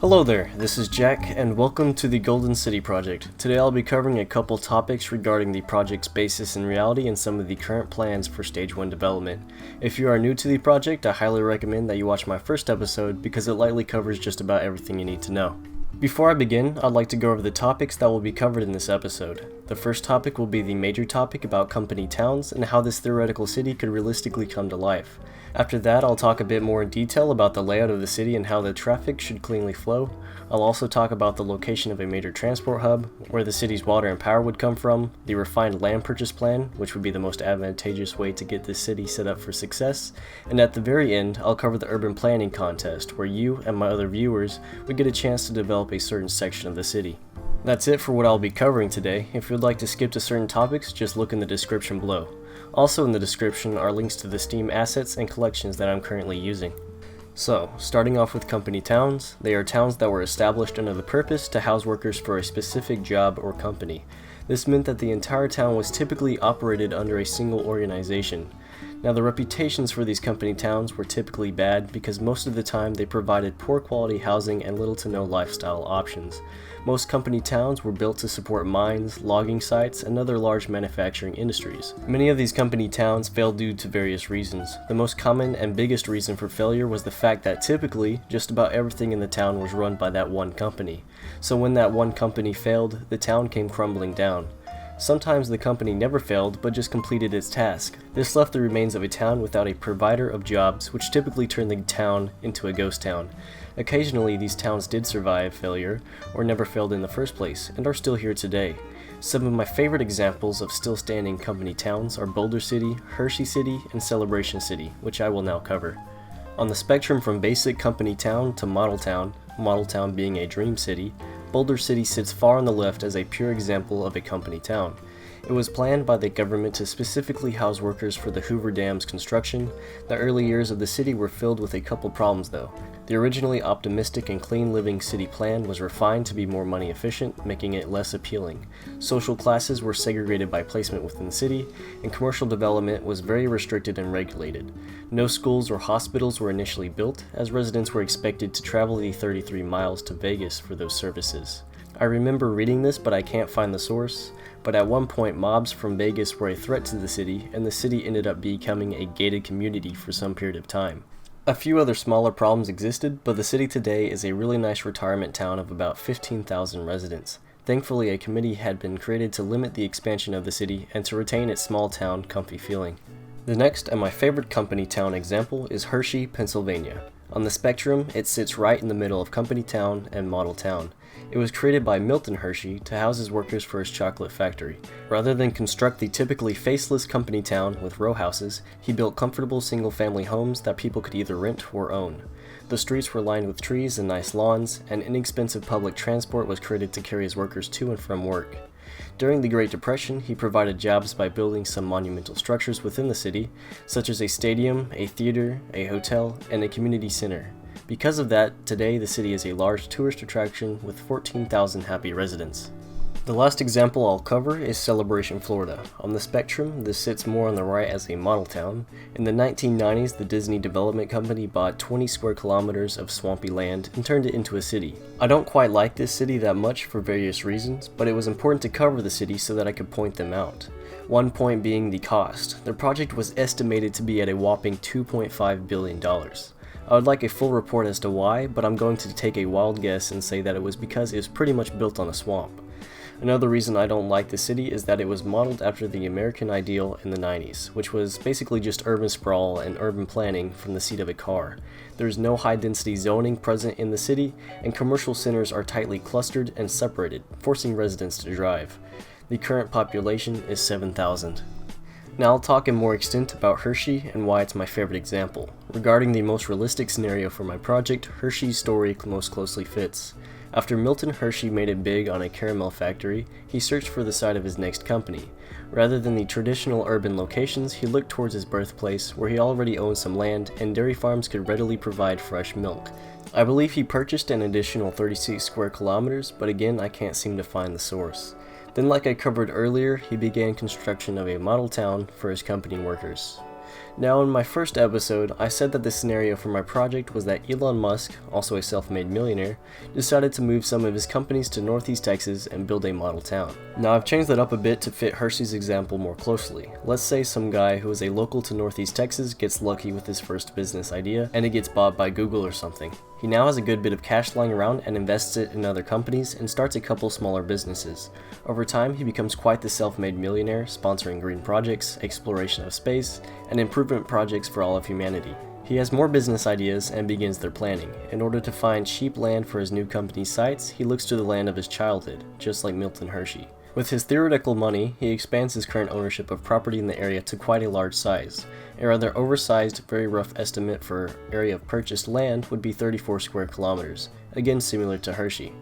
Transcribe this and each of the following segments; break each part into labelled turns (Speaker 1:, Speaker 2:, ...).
Speaker 1: Hello there, this is Jack, and welcome to the Golden City Project. Today I'll be covering a couple topics regarding the project's basis in reality and some of the current plans for Stage 1 development. If you are new to the project, I highly recommend that you watch my first episode because it lightly covers just about everything you need to know. Before I begin, I'd like to go over the topics that will be covered in this episode. The first topic will be the major topic about company towns and how this theoretical city could realistically come to life. After that, I'll talk a bit more in detail about the layout of the city and how the traffic should cleanly flow. I'll also talk about the location of a major transport hub, where the city's water and power would come from, the refined land purchase plan, which would be the most advantageous way to get this city set up for success, and at the very end, I'll cover the urban planning contest, where you and my other viewers would get a chance to develop a certain section of the city. That's it for what I'll be covering today. If you'd like to skip to certain topics, just look in the description below. Also in the description are links to the Steam assets and collections that I'm currently using. So, starting off with company towns, they are towns that were established under the purpose to house workers for a specific job or company. This meant that the entire town was typically operated under a single organization. Now, the reputations for these company towns were typically bad because most of the time they provided poor quality housing and little to no lifestyle options. Most company towns were built to support mines, logging sites, and other large manufacturing industries. Many of these company towns failed due to various reasons. The most common and biggest reason for failure was the fact that typically, just about everything in the town was run by that one company. So when that one company failed, the town came crumbling down. Sometimes the company never failed, but just completed its task. This left the remains of a town without a provider of jobs, which typically turned the town into a ghost town. Occasionally, these towns did survive failure, or never failed in the first place, and are still here today. Some of my favorite examples of still standing company towns are Boulder City, Hershey City, and Celebration City, which I will now cover. On the spectrum from basic company town to model town being a dream city, Boulder City sits far on the left as a pure example of a company town. It was planned by the government to specifically house workers for the Hoover Dam's construction. The early years of the city were filled with a couple problems though. The originally optimistic and clean living city plan was refined to be more money efficient, making it less appealing. Social classes were segregated by placement within the city, and commercial development was very restricted and regulated. No schools or hospitals were initially built, as residents were expected to travel the 33 miles to Vegas for those services. I remember reading this, but I can't find the source. But at one point, mobs from Vegas were a threat to the city, and the city ended up becoming a gated community for some period of time. A few other smaller problems existed, but the city today is a really nice retirement town of about 15,000 residents. Thankfully, a committee had been created to limit the expansion of the city and to retain its small town, comfy feeling. The next and my favorite company town example is Hershey, Pennsylvania. On the spectrum, it sits right in the middle of company town and model town. It was created by Milton Hershey to house his workers for his chocolate factory. Rather than construct the typically faceless company town with row houses, he built comfortable single-family homes that people could either rent or own. The streets were lined with trees and nice lawns, and inexpensive public transport was created to carry his workers to and from work. During the Great Depression, he provided jobs by building some monumental structures within the city, such as a stadium, a theater, a hotel, and a community center. Because of that, today the city is a large tourist attraction with 14,000 happy residents. The last example I'll cover is Celebration, Florida. On the spectrum, this sits more on the right as a model town. In the 1990s, the Disney Development Company bought 20 square kilometers of swampy land and turned it into a city. I don't quite like this city that much for various reasons, but it was important to cover the city so that I could point them out. One point being the cost. The project was estimated to be at a whopping $2.5 billion. I would like a full report as to why, but I'm going to take a wild guess and say that it was because it was pretty much built on a swamp. Another reason I don't like the city is that it was modeled after the American ideal in the 90s, which was basically just urban sprawl and urban planning from the seat of a car. There is no high-density zoning present in the city, and commercial centers are tightly clustered and separated, forcing residents to drive. The current population is 7,000. Now I'll talk in more extent about Hershey and why it's my favorite example. Regarding the most realistic scenario for my project, Hershey's story most closely fits. After Milton Hershey made it big on a caramel factory, he searched for the site of his next company. Rather than the traditional urban locations, he looked towards his birthplace, where he already owned some land and dairy farms could readily provide fresh milk. I believe he purchased an additional 36 square kilometers, but again I can't seem to find the source. Then, like I covered earlier, he began construction of a model town for his company workers. Now, in my first episode, I said that the scenario for my project was that Elon Musk, also a self-made millionaire, decided to move some of his companies to Northeast Texas and build a model town. Now, I've changed that up a bit to fit Hershey's example more closely. Let's say some guy who is a local to Northeast Texas gets lucky with his first business idea, and it gets bought by Google or something. He now has a good bit of cash lying around and invests it in other companies and starts a couple smaller businesses. Over time, he becomes quite the self-made millionaire, sponsoring green projects, exploration of space, and improvement projects for all of humanity. He has more business ideas and begins their planning. In order to find cheap land for his new company's sites, he looks to the land of his childhood, just like Milton Hershey. With his theoretical money, he expands his current ownership of property in the area to quite a large size. A rather oversized, very rough estimate for area of purchased land would be 34 square kilometers, again similar to Hershey.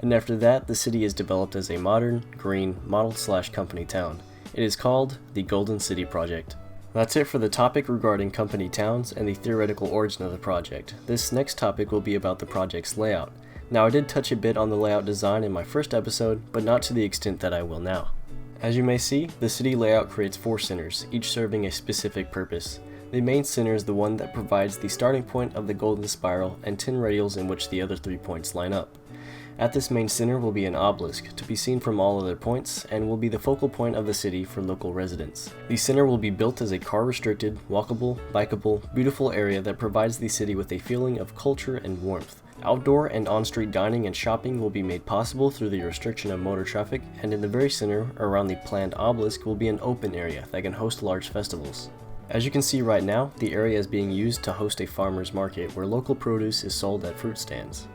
Speaker 1: And after that, the city is developed as a modern, green, model/company town. It is called the Golden City Project. That's it for the topic regarding company towns and the theoretical origin of the project. This next topic will be about the project's layout. Now, I did touch a bit on the layout design in my first episode, but not to the extent that I will now. As you may see, the city layout creates 4 centers, each serving a specific purpose. The main center is the one that provides the starting point of the golden spiral and 10 radials in which the other 3 points line up. At this main center will be an obelisk, to be seen from all other points, and will be the focal point of the city for local residents. The center will be built as a car-restricted, walkable, bikeable, beautiful area that provides the city with a feeling of culture and warmth. Outdoor and on-street dining and shopping will be made possible through the restriction of motor traffic, and in the very center, around the planned obelisk, will be an open area that can host large festivals. As you can see right now, the area is being used to host a farmer's market where local produce is sold at fruit stands.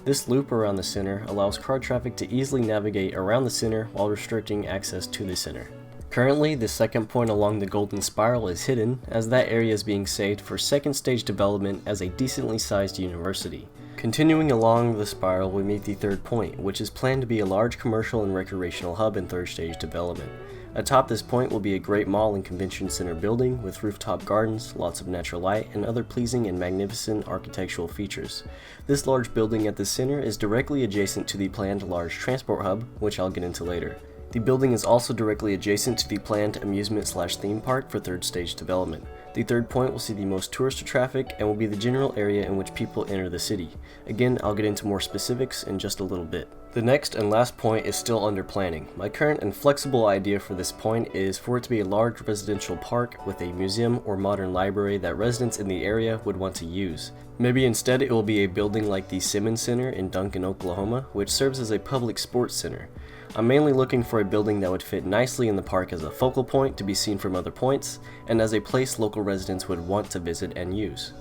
Speaker 1: This loop around the center allows car traffic to easily navigate around the center while restricting access to the center. Currently, the second point along the golden spiral is hidden, as that area is being saved for second stage development as a decently sized university. Continuing along the spiral, we meet the third point, which is planned to be a large commercial and recreational hub in third stage development. Atop this point will be a great mall and convention center building with rooftop gardens, lots of natural light, and other pleasing and magnificent architectural features. This large building at the center is directly adjacent to the planned large transport hub, which I'll get into later. The building is also directly adjacent to the planned amusement/theme park for third stage development. The third point will see the most tourist traffic and will be the general area in which people enter the city. Again, I'll get into more specifics in just a little bit. The next and last point is still under planning. My current and flexible idea for this point is for it to be a large residential park with a museum or modern library that residents in the area would want to use. Maybe instead it will be a building like the Simmons Center in Duncan, Oklahoma, which serves as a public sports center. I'm mainly looking for a building that would fit nicely in the park as a focal point to be seen from other points, and as a place local residents would want to visit and use.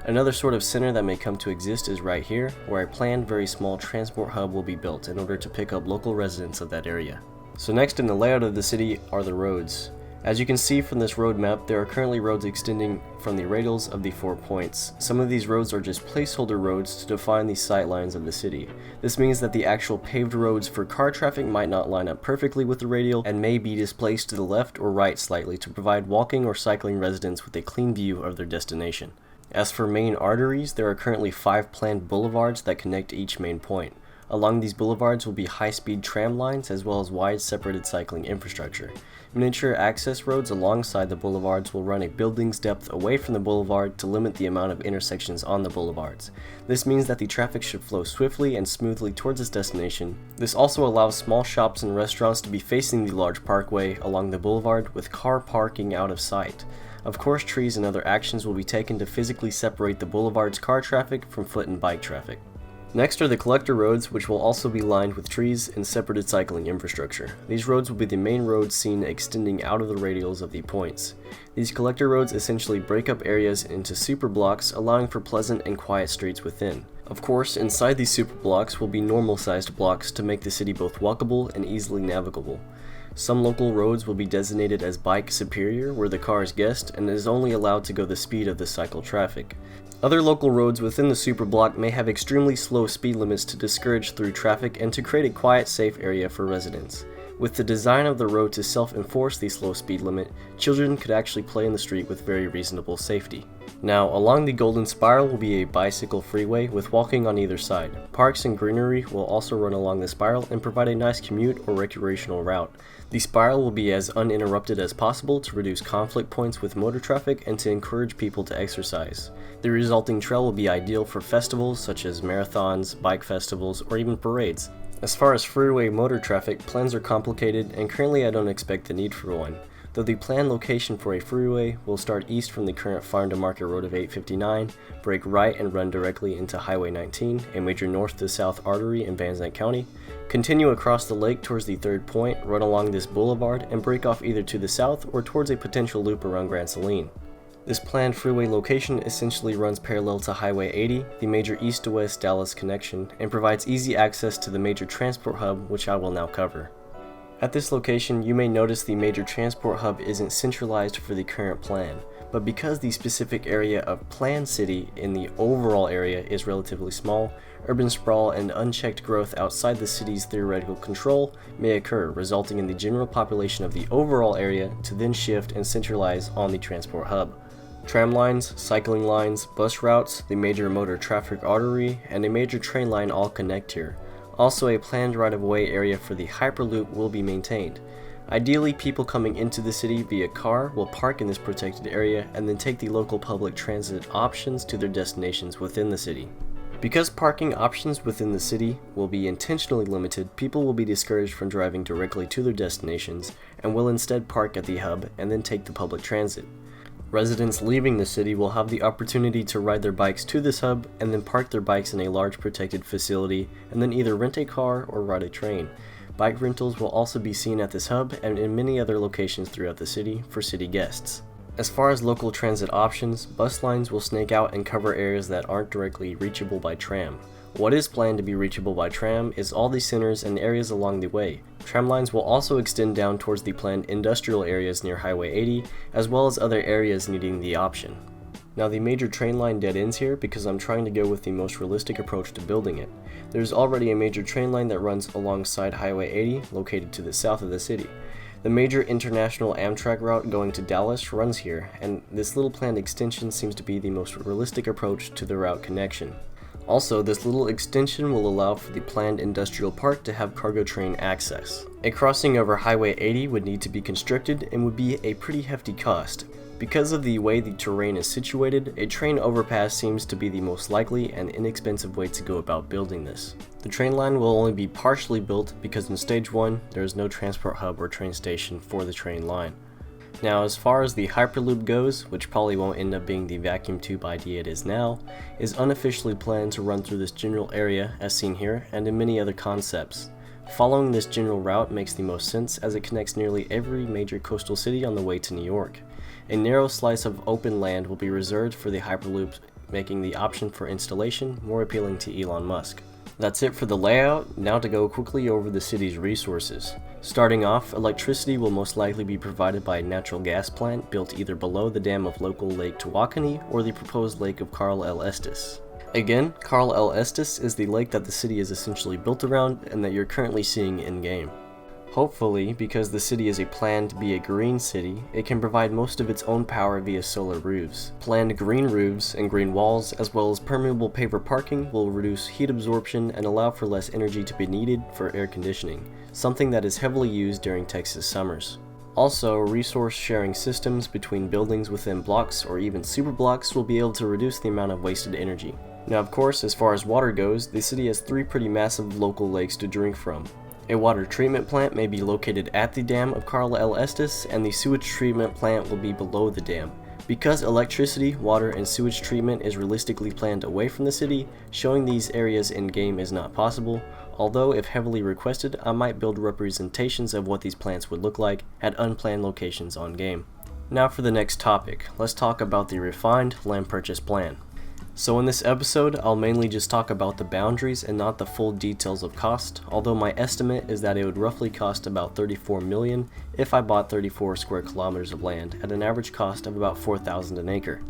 Speaker 1: Another sort of center that may come to exist is right here, where a planned very small transport hub will be built in order to pick up local residents of that area. So next in the layout of the city are the roads. As you can see from this road map, there are currently roads extending from the radials of the 4 points. Some of these roads are just placeholder roads to define the sightlines of the city. This means that the actual paved roads for car traffic might not line up perfectly with the radial and may be displaced to the left or right slightly to provide walking or cycling residents with a clean view of their destination. As for main arteries, there are currently 5 planned boulevards that connect each main point. Along these boulevards will be high-speed tram lines as well as wide separated cycling infrastructure. Miniature access roads alongside the boulevards will run a building's depth away from the boulevard to limit the amount of intersections on the boulevards. This means that the traffic should flow swiftly and smoothly towards its destination. This also allows small shops and restaurants to be facing the large parkway along the boulevard with car parking out of sight. Of course, trees and other actions will be taken to physically separate the boulevard's car traffic from foot and bike traffic. Next are the collector roads, which will also be lined with trees and separated cycling infrastructure. These roads will be the main roads seen extending out of the radials of the points. These collector roads essentially break up areas into super blocks, allowing for pleasant and quiet streets within. Of course, inside these super blocks will be normal-sized blocks to make the city both walkable and easily navigable. Some local roads will be designated as bike superior, where the car is guest and is only allowed to go the speed of the cycle traffic. Other local roads within the superblock may have extremely slow speed limits to discourage through traffic and to create a quiet, safe area for residents. With the design of the road to self-enforce the slow speed limit, children could actually play in the street with very reasonable safety. Now, along the Golden Spiral will be a bicycle freeway with walking on either side. Parks and greenery will also run along the spiral and provide a nice commute or recreational route. The spiral will be as uninterrupted as possible to reduce conflict points with motor traffic and to encourage people to exercise. The resulting trail will be ideal for festivals such as marathons, bike festivals, or even parades. As far as freeway motor traffic, plans are complicated, and currently I don't expect the need for one, though the planned location for a freeway will start east from the current Farm to Market Road of 859, break right and run directly into Highway 19, a major north-to-south artery in Van Zandt County, continue across the lake towards the third point, run along this boulevard, and break off either to the south or towards a potential loop around Grand Saline. This planned freeway location essentially runs parallel to Highway 80, the major east-to-west Dallas connection, and provides easy access to the major transport hub, which I will now cover. At this location, you may notice the major transport hub isn't centralized for the current plan, but because the specific area of planned city in the overall area is relatively small, urban sprawl and unchecked growth outside the city's theoretical control may occur, resulting in the general population of the overall area to then shift and centralize on the transport hub. Tram lines, cycling lines, bus routes, the major motor traffic artery, and a major train line all connect here. Also, a planned right-of-way area for the Hyperloop will be maintained. Ideally, people coming into the city via car will park in this protected area and then take the local public transit options to their destinations within the city. Because parking options within the city will be intentionally limited, people will be discouraged from driving directly to their destinations and will instead park at the hub and then take the public transit. Residents leaving the city will have the opportunity to ride their bikes to this hub and then park their bikes in a large protected facility and then either rent a car or ride a train. Bike rentals will also be seen at this hub and in many other locations throughout the city for city guests. As far as local transit options, bus lines will snake out and cover areas that aren't directly reachable by tram. What is planned to be reachable by tram is all the centers and areas along the way. Tram lines will also extend down towards the planned industrial areas near Highway 80, as well as other areas needing the option. Now, the major train line dead ends here because I'm trying to go with the most realistic approach to building it. There's already a major train line that runs alongside Highway 80, located to the south of the city. The major international Amtrak route going to Dallas runs here, and this little planned extension seems to be the most realistic approach to the route connection. Also, this little extension will allow for the planned industrial park to have cargo train access. A crossing over Highway 80 would need to be constructed and would be a pretty hefty cost. Because of the way the terrain is situated, a train overpass seems to be the most likely and inexpensive way to go about building this. The train line will only be partially built because in Stage 1, there is no transport hub or train station for the train line. Now, as far as the Hyperloop goes, which probably won't end up being the vacuum tube idea it is now, is unofficially planned to run through this general area as seen here and in many other concepts. Following this general route makes the most sense as it connects nearly every major coastal city on the way to New York. A narrow slice of open land will be reserved for the Hyperloop, making the option for installation more appealing to Elon Musk. That's it for the layout. Now to go quickly over the city's resources. Starting off, electricity will most likely be provided by a natural gas plant built either below the dam of local Lake Tawakoni or the proposed lake of Carl L. Estes. Again, Carl L. Estes is the lake that the city is essentially built around and that you're currently seeing in-game. Hopefully, because the city is planned to be a green city, it can provide most of its own power via solar roofs. Planned green roofs and green walls, as well as permeable paver parking, will reduce heat absorption and allow for less energy to be needed for air conditioning, something that is heavily used during Texas summers. Also, resource sharing systems between buildings within blocks or even superblocks will be able to reduce the amount of wasted energy. Now, of course, as far as water goes, the city has 3 pretty massive local lakes to drink from. A water treatment plant may be located at the dam of Carl L. Estes, and the sewage treatment plant will be below the dam. Because electricity, water, and sewage treatment is realistically planned away from the city, showing these areas in-game is not possible, although if heavily requested, I might build representations of what these plants would look like at unplanned locations on-game. Now for the next topic, let's talk about the refined land purchase plan. So in this episode, I'll mainly just talk about the boundaries and not the full details of cost, although my estimate is that it would roughly cost about $34 million if I bought 34 square kilometers of land at an average cost of about $4,000 an acre.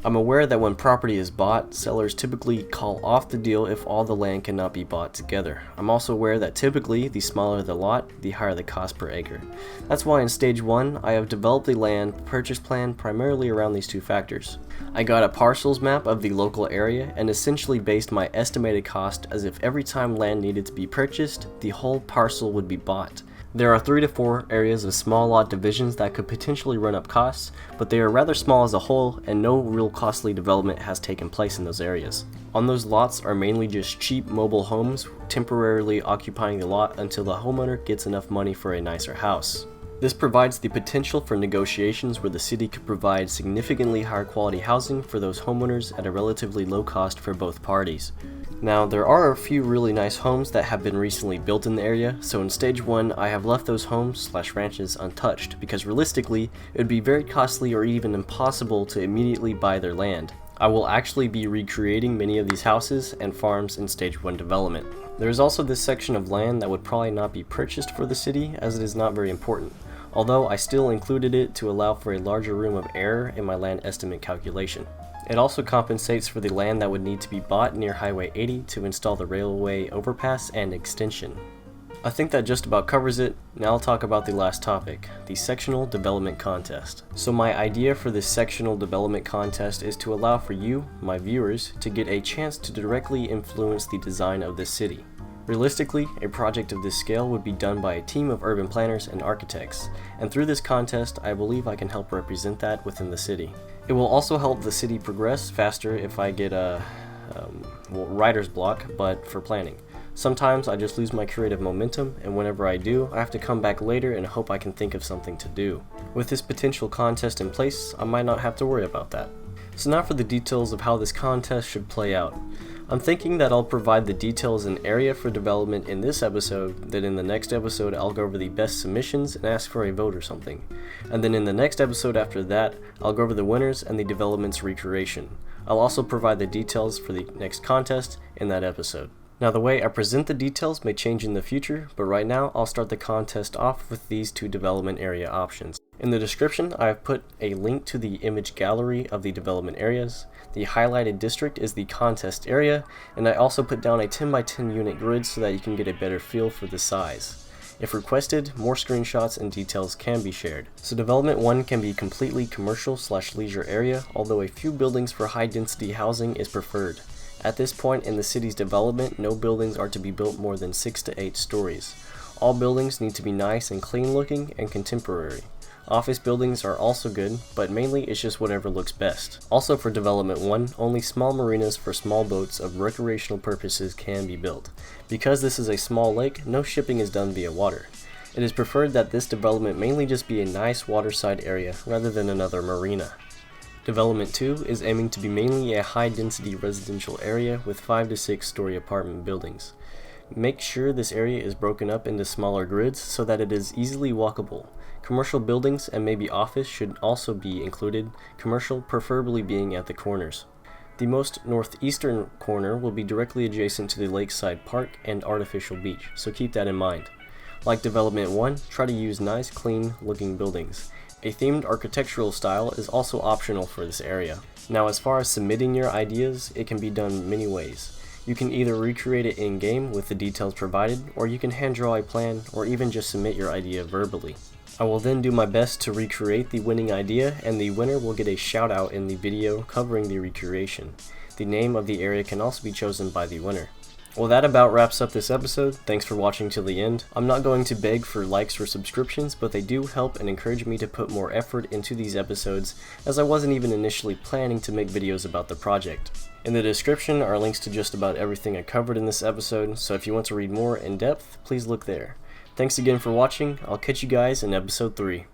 Speaker 1: I'm aware that when property is bought, sellers typically call off the deal if all the land cannot be bought together. I'm also aware that typically, the smaller the lot, the higher the cost per acre. That's why in stage 1, I have developed the land purchase plan primarily around these two factors. I got a parcels map of the local area and essentially based my estimated cost as if every time land needed to be purchased, the whole parcel would be bought. There are 3 to 4 areas of small lot divisions that could potentially run up costs, but they are rather small as a whole and no real costly development has taken place in those areas. On those lots are mainly just cheap mobile homes temporarily occupying the lot until the homeowner gets enough money for a nicer house. This provides the potential for negotiations where the city could provide significantly higher quality housing for those homeowners at a relatively low cost for both parties. Now, there are a few really nice homes that have been recently built in the area, so in stage 1 I have left those homes/ranches untouched because realistically it would be very costly or even impossible to immediately buy their land. I will actually be recreating many of these houses and farms in stage 1 development. There is also this section of land that would probably not be purchased for the city as it is not very important, although I still included it to allow for a larger room of error in my land estimate calculation. It also compensates for the land that would need to be bought near Highway 80 to install the railway overpass and extension. I think that just about covers it. Now I'll talk about the last topic, the sectional development contest. So my idea for this sectional development contest is to allow for you, my viewers, to get a chance to directly influence the design of this city. Realistically, a project of this scale would be done by a team of urban planners and architects, and through this contest I believe I can help represent that within the city. It will also help the city progress faster if I get a writer's block, but for planning. Sometimes I just lose my creative momentum, and whenever I do, I have to come back later and hope I can think of something to do. With this potential contest in place, I might not have to worry about that. So now for the details of how this contest should play out. I'm thinking that I'll provide the details and area for development in this episode, then in the next episode I'll go over the best submissions and ask for a vote or something. And then in the next episode after that, I'll go over the winners and the development's recreation. I'll also provide the details for the next contest in that episode. Now the way I present the details may change in the future, but right now I'll start the contest off with these 2 development area options. In the description I have put a link to the image gallery of the development areas. The highlighted district is the contest area, and I also put down a 10x10 unit grid so that you can get a better feel for the size. If requested, more screenshots and details can be shared. So development 1 can be completely commercial/leisure area, although a few buildings for high density housing is preferred. At this point in the city's development, no buildings are to be built more than 6 to 8 stories. All buildings need to be nice and clean looking and contemporary. Office buildings are also good, but mainly it's just whatever looks best. Also for development 1, only small marinas for small boats of recreational purposes can be built. Because this is a small lake, no shipping is done via water. It is preferred that this development mainly just be a nice waterside area rather than another marina. Development 2 is aiming to be mainly a high-density residential area with 5 to 6 story apartment buildings. Make sure this area is broken up into smaller grids so that it is easily walkable. Commercial buildings and maybe office should also be included, commercial preferably being at the corners. The most northeastern corner will be directly adjacent to the lakeside park and artificial beach, so keep that in mind. Like Development 1, try to use nice, clean looking buildings. A themed architectural style is also optional for this area. Now as far as submitting your ideas, it can be done many ways. You can either recreate it in-game with the details provided, or you can hand draw a plan, or even just submit your idea verbally. I will then do my best to recreate the winning idea, and the winner will get a shout out in the video covering the recreation. The name of the area can also be chosen by the winner. Well, that about wraps up this episode. Thanks for watching till the end. I'm not going to beg for likes or subscriptions, but they do help and encourage me to put more effort into these episodes, as I wasn't even initially planning to make videos about the project. In the description are links to just about everything I covered in this episode, so if you want to read more in depth, please look there. Thanks again for watching. I'll catch you guys in episode 3.